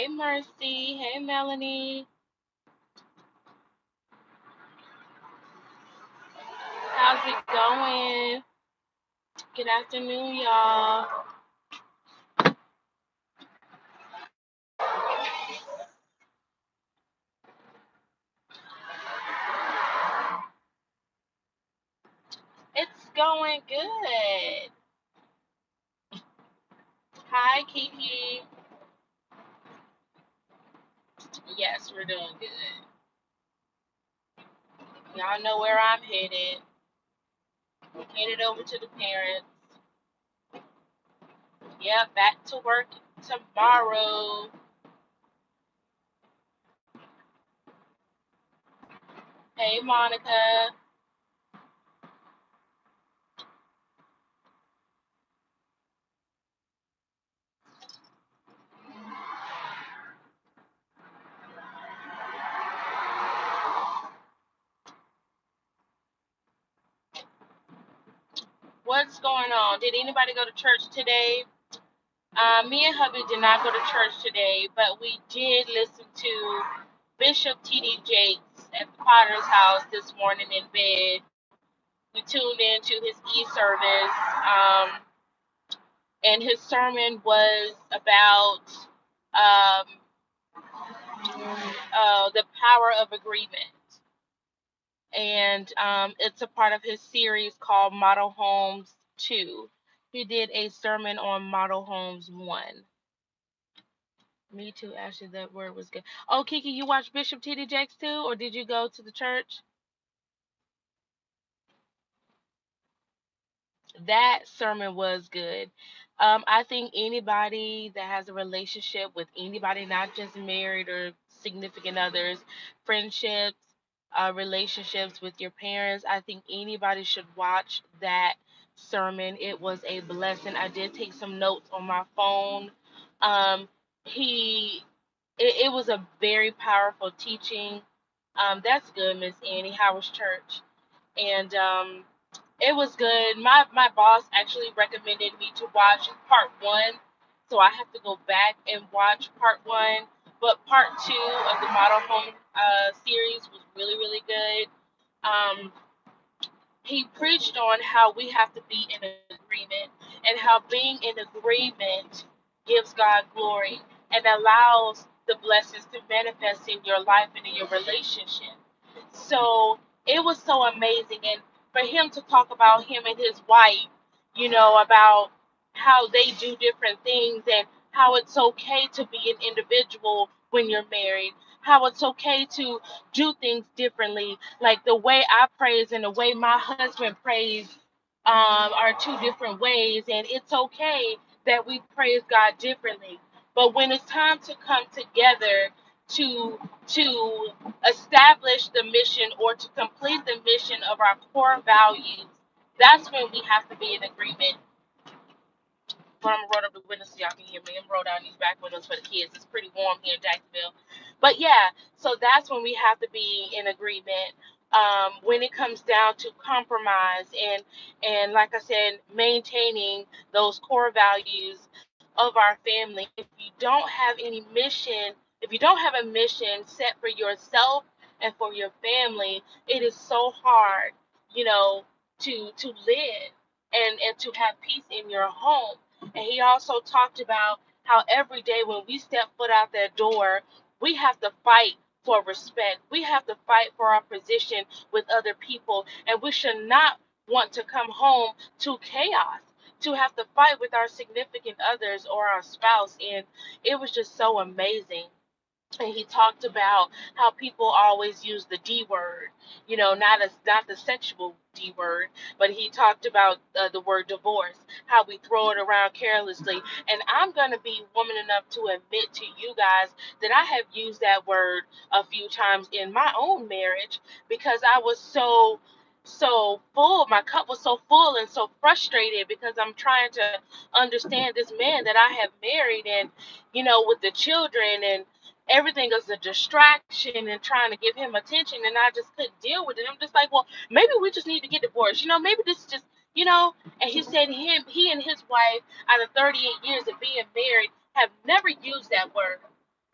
Hey, Mercy. Hey, Melanie. How's it going? Good afternoon, y'all. It's going good. Hi, Kiki. Yes, we're doing good. Y'all know where I'm headed. Headed over to the parents. Yep, back to work tomorrow. Hey, Monica. What's going on? Did anybody go to church today? Me and hubby did not go to church today, but we did listen to Bishop T.D. Jakes at the Potter's house this morning in bed. We tuned into his e-service, and his sermon was about um, the power of agreement. And it's a part of his series called Model Homes 2. He did a sermon on Model Homes 1. Me too, Ashley. That word was good. Oh, Kiki, you watched Bishop T.D. Jakes too, or did you go to the church? That sermon was good. I think anybody that has a relationship with anybody, not just married or significant others, friendships, relationships with your parents, I think anybody should watch that sermon. It was a blessing. I did take some notes on my phone. He it was a very powerful teaching. That's good, Miss Annie. How was church? And it was good. My boss actually recommended me to watch part one, so I have to go back and watch part one. But part two of the Model Home series was really good. Um, he preached on how we have to be in agreement and how being in agreement gives God glory and allows the blessings to manifest in your life and in your relationship. So it was so amazing. And for him to talk about him and his wife, about how they do different things and how it's okay to be an individual when you're married, how it's okay to do things differently. Like the way I praise and the way my husband prays are two different ways, and it's okay that we praise God differently. But when it's time to come together to establish the mission or to complete the mission of our core values, that's when we have to be in agreement. I'm gonna roll up the windows so y'all can hear me. I'm roll down these back windows for the kids. It's pretty warm here in Jacksonville. But yeah, so that's when we have to be in agreement. When it comes down to compromise and like I said, maintaining those core values of our family. If you don't have any mission, if you don't have a mission set for yourself and for your family, it is so hard, you know, to live and to have peace in your home. And he also talked about how every day when we step foot out that door, we have to fight for respect. We have to fight for our position with other people. And we should not want to come home to chaos, to have to fight with our significant others or our spouse. And it was just so amazing. And he talked about how people always use the D word, not the sexual D word, but he talked about the word divorce, how we throw it around carelessly. And I'm gonna be woman enough to admit to you guys that I have used that word a few times in my own marriage because I was so full. My cup was so full and so frustrated because I'm trying to understand this man that I have married and with the children and everything is a distraction and trying to give him attention and I just couldn't deal with it. I'm just like, well, maybe we just need to get divorced. Maybe this is just, and he said he and his wife out of 38 years of being married have never used that word.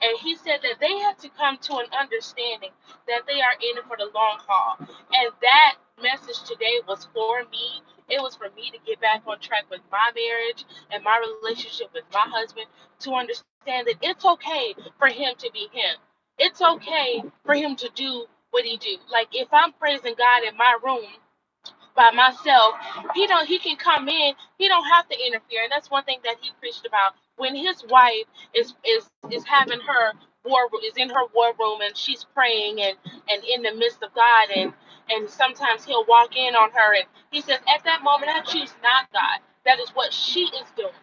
And he said that they had to come to an understanding that they are in it for the long haul. And that message today was for me. It was for me to get back on track with my marriage and my relationship with my husband, to understand that it's okay for him to be him. It's okay for him to do what he do. Like if I'm praising God in my room by myself, he can come in, he don't have to interfere. And that's one thing that he preached about. When his wife is having her war is in her war room and she's praying and in the midst of God, and sometimes he'll walk in on her and he says, at that moment I choose not God. That is what she is doing.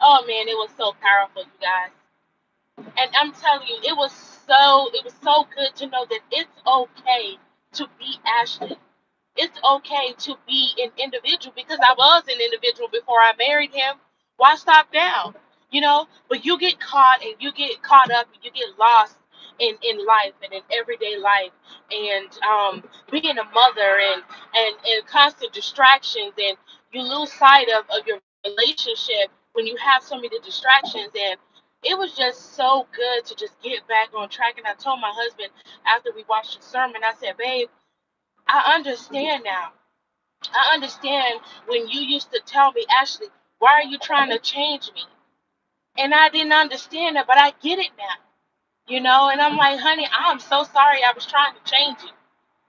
Oh man, it was so powerful, you guys. And I'm telling you, it was so good to know that it's okay to be Ashley. It's okay to be an individual, because I was an individual before I married him. Why stop now? But you get caught and you get caught up and you get lost in life and in everyday life, and being a mother and constant distractions, and you lose sight of your relationship when you have so many distractions. And it was just so good to just get back on track. And I told my husband after we watched the sermon, I said, babe, I understand now. I understand when you used to tell me, Ashley, why are you trying to change me? And I didn't understand it, but I get it now. And I'm like, honey, I'm so sorry I was trying to change you.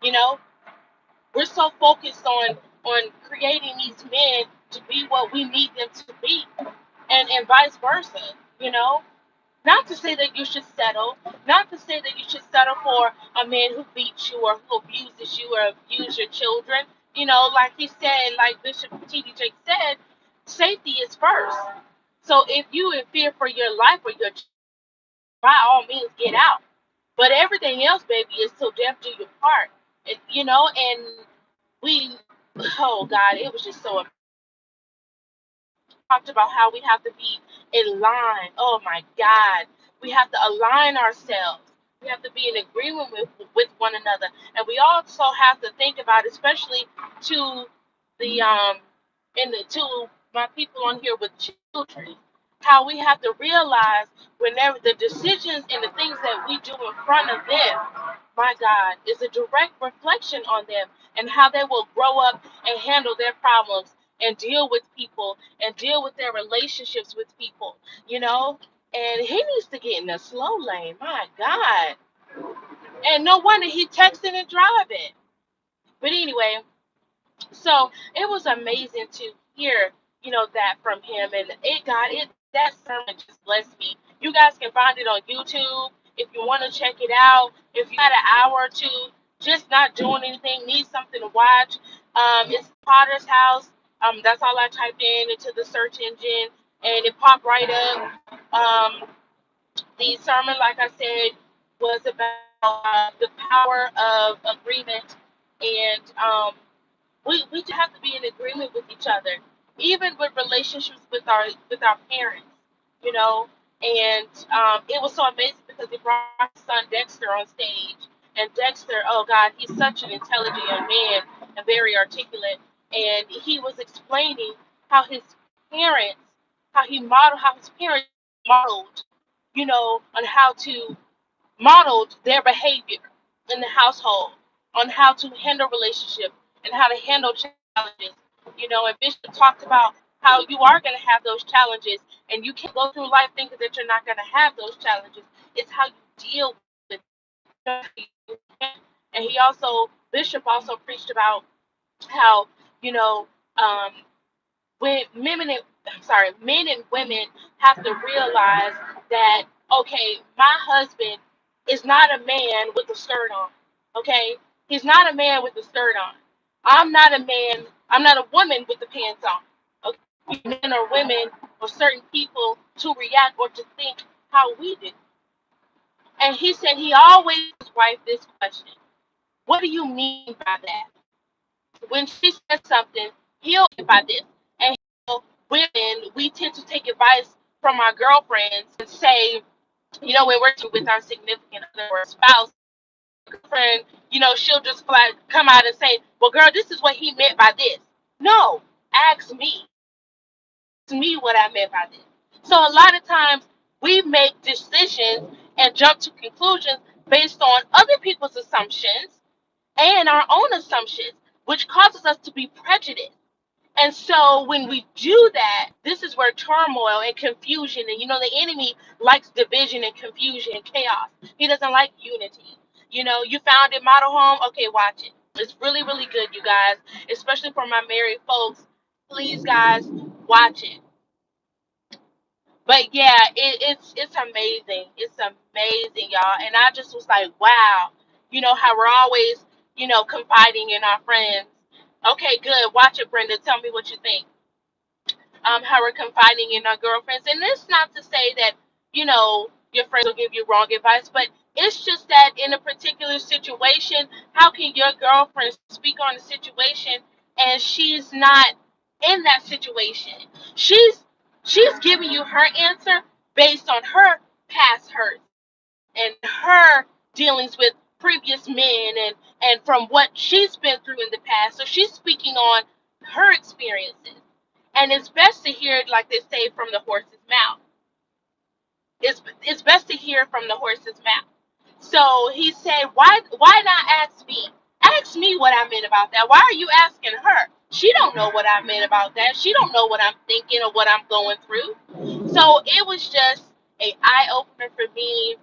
You know, we're so focused on creating these men to be what we need them to be, and vice versa, you know. Not to say that you should settle, not to say that you should settle for a man who beats you or who abuses you or abuse your children. Like he said, like Bishop T.D. Jakes said, safety is first. So if you in fear for your life or your children, by all means get out. But everything else, baby, is till death do your part. And we, oh God, it was just so talked about how we have to be in line. Oh my God. We have to align ourselves. We have to be in agreement with one another. And we also have to think about, especially to the to my people on here with children, how we have to realize whenever the decisions and the things that we do in front of them, my God, is a direct reflection on them and how they will grow up and handle their problems and deal with people and deal with their relationships with people, you know? And he needs to get in the slow lane, my God. And no wonder he texting and driving. But anyway, so it was amazing to hear, that from him. And that sermon just blessed me. You guys can find it on YouTube if you want to check it out. If you got an hour or two, just not doing anything, need something to watch. It's Potter's House. That's all I typed in into the search engine, and it popped right up. The sermon, like I said, was about the power of agreement, and we just have to be in agreement with each other, even with relationships with our parents, you know. And it was so amazing because they brought my son Dexter on stage, and Dexter, oh God, he's such an intelligent young man and very articulate, and he was explaining how his parents, how his parents modeled, on how to modeled their behavior in the household, on how to handle relationships and how to handle challenges. And Bishop talked about how you are going to have those challenges, and you can't go through life thinking that you're not going to have those challenges. It's how you deal with it. And Bishop also preached about how, you know, um, when men and women have to realize that, okay, my husband is not a man with a skirt on. Okay, he's not a man with a skirt on. I'm not a man. I'm not a woman with the pants on. Okay, men or women or certain people to react or to think how we do. And he said he always asked his wife this question: what do you mean by that? When she says something, he'll mean by this. And women, we tend to take advice from our girlfriends and say, when we're with our significant other or spouse, girlfriend, she'll just come out and say, well, girl, this is what he meant by this. No, ask me. Ask me what I meant by this. So a lot of times we make decisions and jump to conclusions based on other people's assumptions and our own assumptions, which causes us to be prejudiced. And so when we do that, this is where turmoil and confusion, and the enemy likes division and confusion and chaos. He doesn't like unity. You found a model home, okay, watch it. It's really, really good, you guys, especially for my married folks. Please, guys, watch it. But yeah, it's amazing. It's amazing, y'all. And I just was like, wow. How we're always, confiding in our friends. Okay, good. Watch it, Brenda. Tell me what you think. How we're confiding in our girlfriends. And it's not to say that, your friends will give you wrong advice, but it's just that in a particular situation, how can your girlfriend speak on a situation and she's not in that situation? She's giving you her answer based on her past hurt and her dealings with previous men and from what she's been through in the past. So she's speaking on her experiences. And it's best to hear it, like they say, from the horse's mouth. It's best to hear from the horse's mouth. So he said, why not ask me? Ask me what I meant about that. Why are you asking her? She don't know what I meant about that. She don't know what I'm thinking or what I'm going through. So it was just a eye opener for me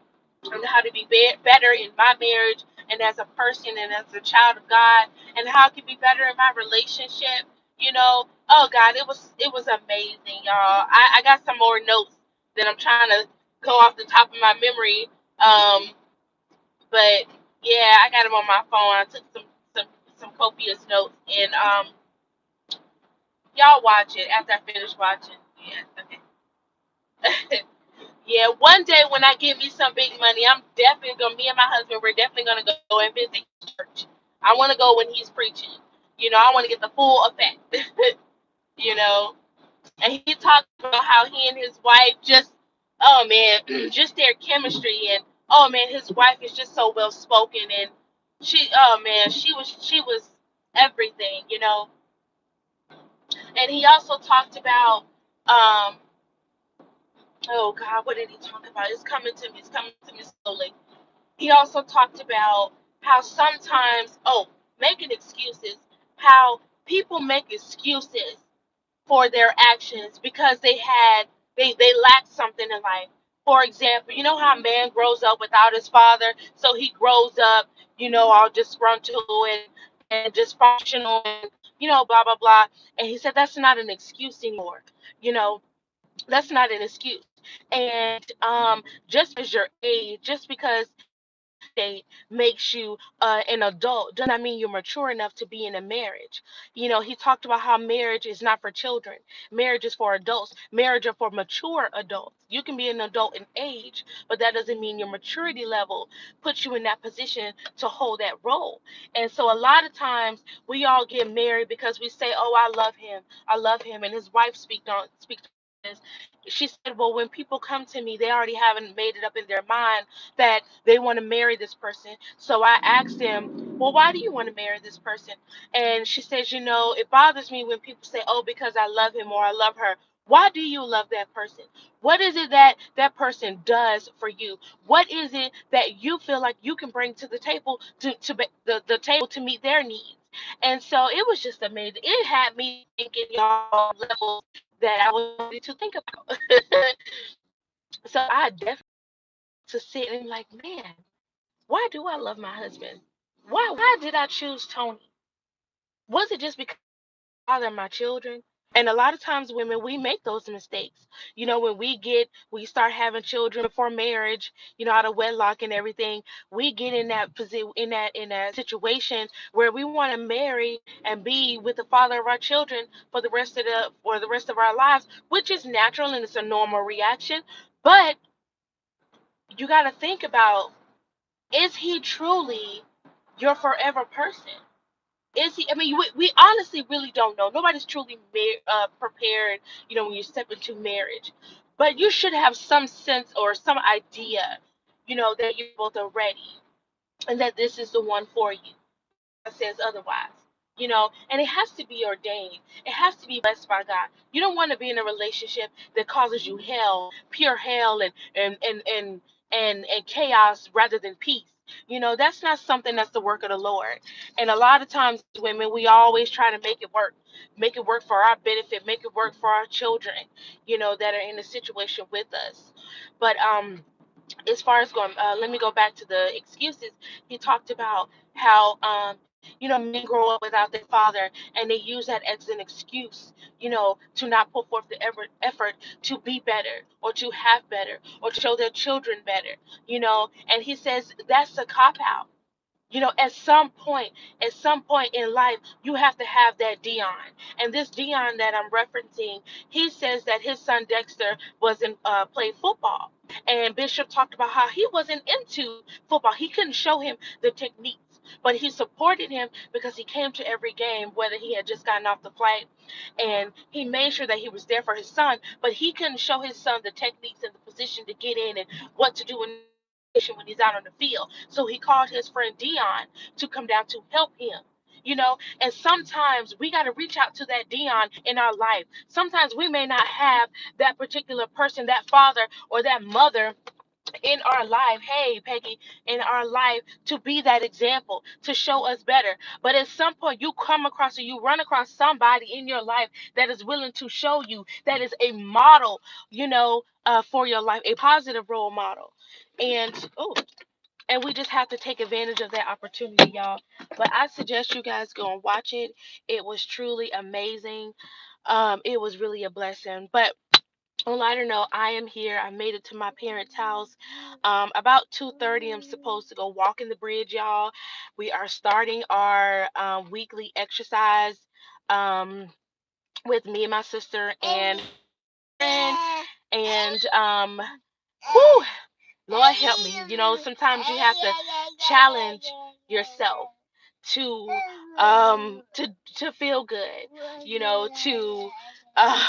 on how to be better in my marriage and as a person and as a child of God, and how I can be better in my relationship. Oh God, it was amazing, y'all. I got some more notes that I'm trying to go off the top of my memory. But yeah, I got them on my phone. I took some copious notes, and y'all watch it after I finish watching. Yeah, okay. Yeah, one day when I get me some big money, I'm definitely gonna. Me and my husband, we're definitely gonna go and visit his church. I want to go when he's preaching. I want to get the full effect. you know. And he talked about how he and his wife just, oh man, just their chemistry, and oh man, his wife is just so well spoken, and oh man, she was everything. And he also talked about, um, oh God, what did he talk about? It's coming to me. It's coming to me slowly. He also talked about how sometimes, making excuses, how people make excuses for their actions because they lack something in life. For example, you know how a man grows up without his father, so he grows up, all disgruntled and dysfunctional and blah blah blah. And he said that's not an excuse anymore. You know, that's not an excuse. And just as your age, just because date makes you an adult does not mean you're mature enough to be in a marriage. He talked about how marriage is not for children. Marriage is for adults. Marriage is for mature adults. You can be an adult in age, but that doesn't mean your maturity level puts you in that position to hold that role. And so a lot of times we all get married because we say, "Oh, I love him," and his wife speaks on this. She said, "Well, when people come to me, they already haven't made it up in their mind that they want to marry this person." So I asked them, "Well, why do you want to marry this person?" And she says, "It bothers me when people say, 'Oh, because I love him or I love her.' Why do you love that person? What is it that that person does for you? What is it that you feel like you can bring to the table the table to meet their needs?" And so it was just amazing. It had me thinking, y'all, levels that I was ready to think about. So I definitely to sit and like, man, why do I love my husband? Why did I choose Tony? Was it just because I father my children? And a lot of times women, we make those mistakes. When we start having children before marriage, out of wedlock and everything, we get in that position, in that situation where we want to marry and be with the father of our children for the rest of our lives, which is natural and it's a normal reaction. But you got to think about, is he truly your forever person? Is he? I mean, we honestly really don't know. Nobody's truly prepared, when you step into marriage. But you should have some sense or some idea, that you both are ready and that this is the one for you. That says otherwise. and it has to be ordained. It has to be blessed by God. You don't want to be in a relationship that causes you hell, pure hell, and chaos rather than peace. That's not something that's the work of the Lord. And a lot of times, women, we always try to make it work for our benefit, make it work for our children, that are in a situation with us. But as far as going, let me go back to the excuses. He talked about how, men grow up without their father, and they use that as an excuse, to not put forth the effort to be better, or to have better, or to show their children better, And he says that's a cop out. At some point in life, you have to have that Dion. And this Dion that I'm referencing, he says that his son Dexter wasn't played football. And Bishop talked about how he wasn't into football. He couldn't show him the techniques. But he supported him because he came to every game, whether he had just gotten off the flight, and he made sure that he was there for his son. But he couldn't show his son the techniques and the position to get in and what to do in when he's out on the field. So he called his friend Dion to come down to help him. And sometimes we got to reach out to that Dion in our life. Sometimes we may not have that particular person, that father or that mother in our life, hey Peggy, in our life, to be that example, to show us better. But at some point, you come across, or you run across somebody in your life that is willing to show you, that is a model, for your life, a positive role model. And we just have to take advantage of that opportunity, y'all. But I suggest you guys go and watch it. It was truly amazing. It was really a blessing. But on a lighter note, I am here. I made it to my parents' house. About 2:30, I'm supposed to go walk in the bridge, y'all. We are starting our weekly exercise, um, with me and my sister and friend. And whew, Lord help me. Sometimes you have to challenge yourself to to feel good, to uh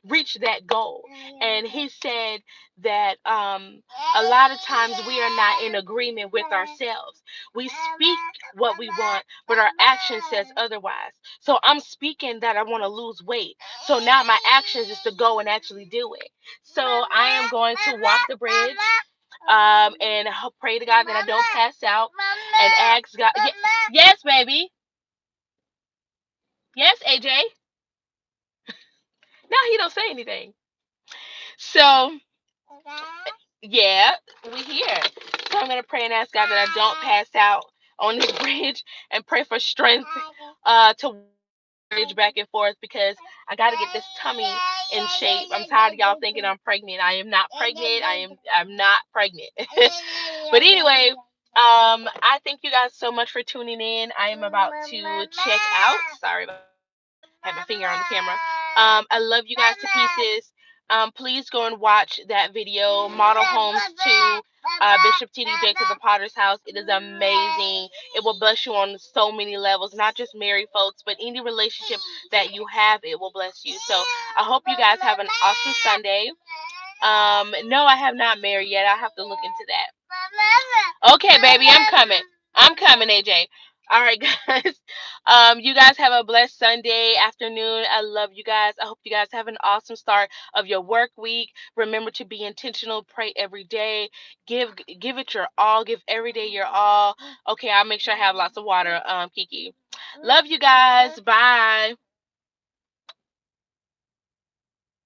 reach that goal. And he said that a lot of times we are not in agreement with ourselves. We speak what we want, but our action says otherwise. So I'm speaking that I want to lose weight. So now my actions is to go and actually do it. So I am going to walk the bridge, and pray to God that I don't pass out, and ask God. Yes, baby. Yes, AJ. Now he don't say anything. So yeah, we here. So I'm gonna pray and ask God that I don't pass out on this bridge, and pray for strength to bridge back and forth, because I got to get this tummy in shape. I'm tired of y'all thinking I'm pregnant. I am not pregnant. I'm not pregnant. But anyway, I thank you guys so much for tuning in. I am about to check out. Sorry about I had my finger on the camera. I love you guys to pieces. Please go and watch that video, Model Homes to Bishop T.D. Jakes' The Potter's House. It is amazing. It will bless you on so many levels, not just married folks, but any relationship that you have, it will bless you. So I hope you guys have an awesome Sunday. No, I have not married yet. I have to look into that. Okay, baby, I'm coming. I'm coming, AJ. All right, guys. You guys have a blessed Sunday afternoon. I love you guys. I hope you guys have an awesome start of your work week. Remember to be intentional. Pray every day. Give it your all. Give every day your all. Okay, I'll make sure I have lots of water, Kiki. Love you guys. Bye.